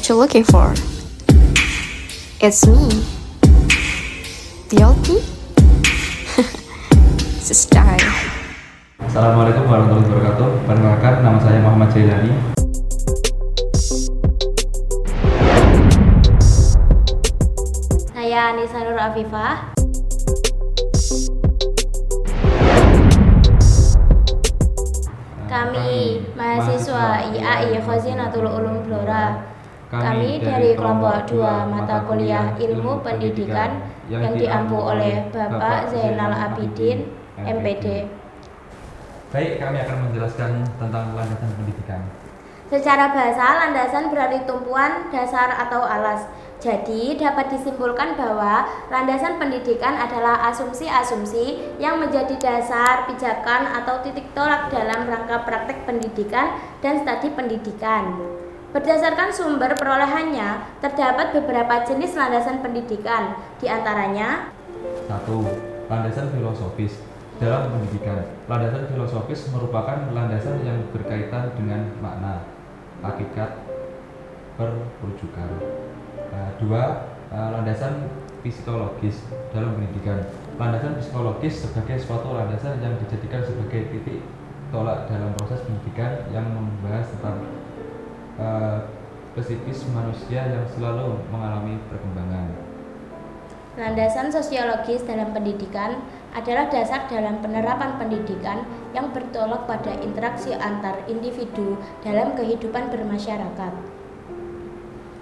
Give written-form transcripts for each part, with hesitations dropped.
what you're looking for. It's me, the old me. It's a style. Assalamualaikum warahmatullahi wabarakatuh. Perkenalkan, nama saya Muhammad Jailani. Saya Anissa Nur Afifah. Kami mahasiswa IAI Khazinatul Ulum Blora. Kami dari kelompok 2 mata kuliah Ilmu Pendidikan yang diampu oleh Bapak Zainal Abidin, MPD. Baik, kami akan menjelaskan tentang landasan pendidikan. Secara bahasa, landasan berarti tumpuan, dasar, atau alas. Jadi, dapat disimpulkan bahwa landasan pendidikan adalah asumsi-asumsi yang menjadi dasar, pijakan, atau titik tolak dalam rangka praktek pendidikan dan studi pendidikan. Berdasarkan sumber perolehannya, terdapat beberapa jenis landasan pendidikan, di antaranya 1. Landasan filosofis. Dalam pendidikan, landasan filosofis merupakan landasan yang berkaitan dengan makna, hakikat, perwujudan. 2. Landasan psikologis. Dalam pendidikan, landasan psikologis sebagai suatu landasan yang dijadikan sebagai titik tolak dalam proses pendidikan yang membahas tentang psikis manusia yang selalu mengalami perkembangan. landasan sosiologis dalam pendidikan adalah dasar dalam penerapan pendidikan yang bertolak pada interaksi antar individu dalam kehidupan bermasyarakat.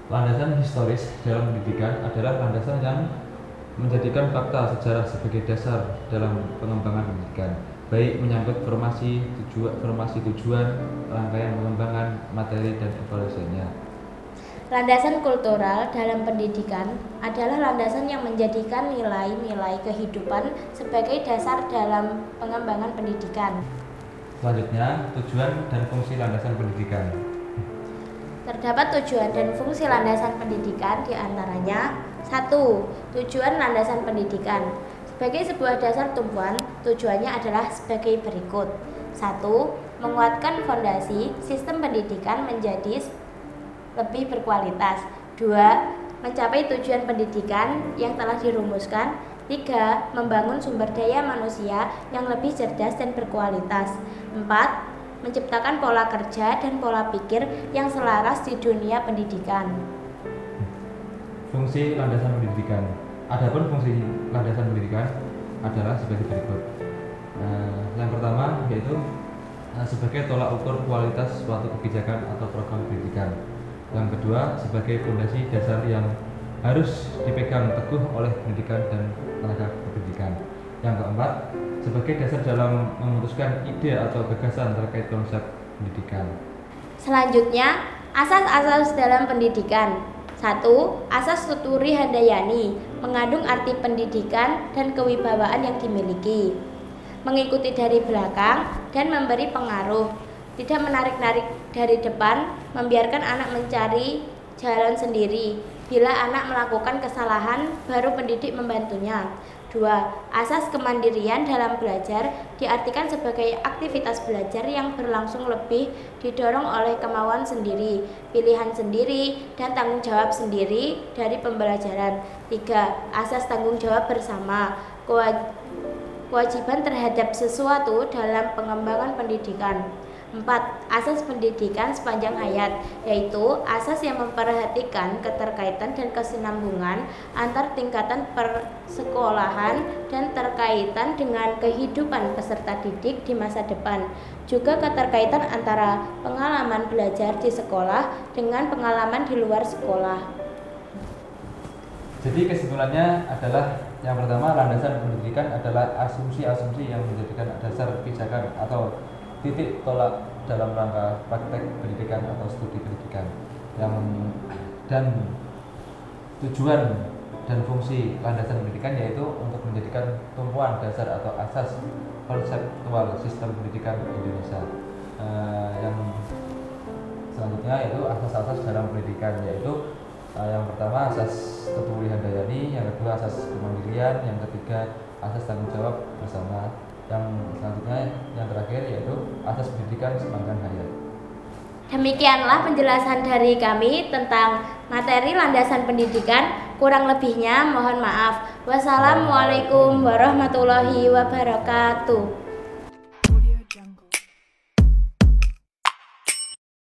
Landasan historis dalam pendidikan adalah landasan yang menjadikan fakta sejarah sebagai dasar dalam pengembangan pendidikan, baik menyangkut formasi tujuan, rangkaian pengembangan materi dan evaluasinya. Landasan kultural dalam pendidikan adalah landasan yang menjadikan nilai-nilai kehidupan sebagai dasar dalam pengembangan pendidikan. Selanjutnya, tujuan dan fungsi landasan pendidikan. Terdapat tujuan dan fungsi landasan pendidikan di antaranya 1. Tujuan landasan pendidikan. Sebagai sebuah dasar tumpuan, tujuannya adalah sebagai berikut. 1. Menguatkan fondasi sistem pendidikan menjadi lebih berkualitas. 2. Mencapai tujuan pendidikan yang telah dirumuskan. 3. Membangun sumber daya manusia yang lebih cerdas dan berkualitas. 4. Menciptakan pola kerja dan pola pikir yang selaras di dunia pendidikan. Fungsi landasan pendidikan. Adapun fungsi landasan pendidikan adalah sebagai berikut. Yang pertama yaitu sebagai tolak ukur kualitas suatu kebijakan atau program pendidikan. Yang kedua, sebagai fondasi dasar yang harus dipegang teguh oleh pendidikan dan tenaga pendidikan. Yang keempat, sebagai dasar dalam memutuskan ide atau gagasan terkait konsep pendidikan. Selanjutnya, asas-asas dalam pendidikan. 1. Asas Tuturi Handayani mengandung arti pendidikan dan kewibawaan yang dimiliki. Mengikuti dari belakang dan memberi pengaruh. Tidak menarik-narik dari depan, membiarkan anak mencari jalan sendiri. Bila anak melakukan kesalahan, baru pendidik membantunya. 2. Asas kemandirian dalam belajar diartikan sebagai aktivitas belajar yang berlangsung lebih didorong oleh kemauan sendiri, pilihan sendiri, dan tanggung jawab sendiri dari pembelajaran. 3. Asas tanggung jawab bersama, kewajiban terhadap sesuatu dalam pengembangan pendidikan. 4. Asas pendidikan sepanjang hayat, yaitu asas yang memperhatikan keterkaitan dan kesinambungan antar tingkatan persekolahan dan terkaitan dengan kehidupan peserta didik di masa depan. Juga keterkaitan antara pengalaman belajar di sekolah dengan pengalaman di luar sekolah. Jadi kesimpulannya adalah yang pertama, landasan pendidikan adalah asumsi-asumsi yang menjadikan dasar pijakan atau titik tolak dalam rangka praktek pendidikan atau studi pendidikan. Dan tujuan dan fungsi landasan pendidikan yaitu untuk menjadikan tumpuan dasar atau asas konseptual sistem pendidikan Indonesia. Yang selanjutnya yaitu asas-asas dalam pendidikan, yaitu yang pertama asas Tuturi Handayani, yang kedua asas kemandirian, yang ketiga asas tanggung jawab bersama, yang selanjutnya yang terakhir yaitu asas pendidikan sepanjang hayat. Demikianlah penjelasan dari kami tentang materi landasan pendidikan. Kurang lebihnya mohon maaf. Wassalamualaikum warahmatullahi wabarakatuh.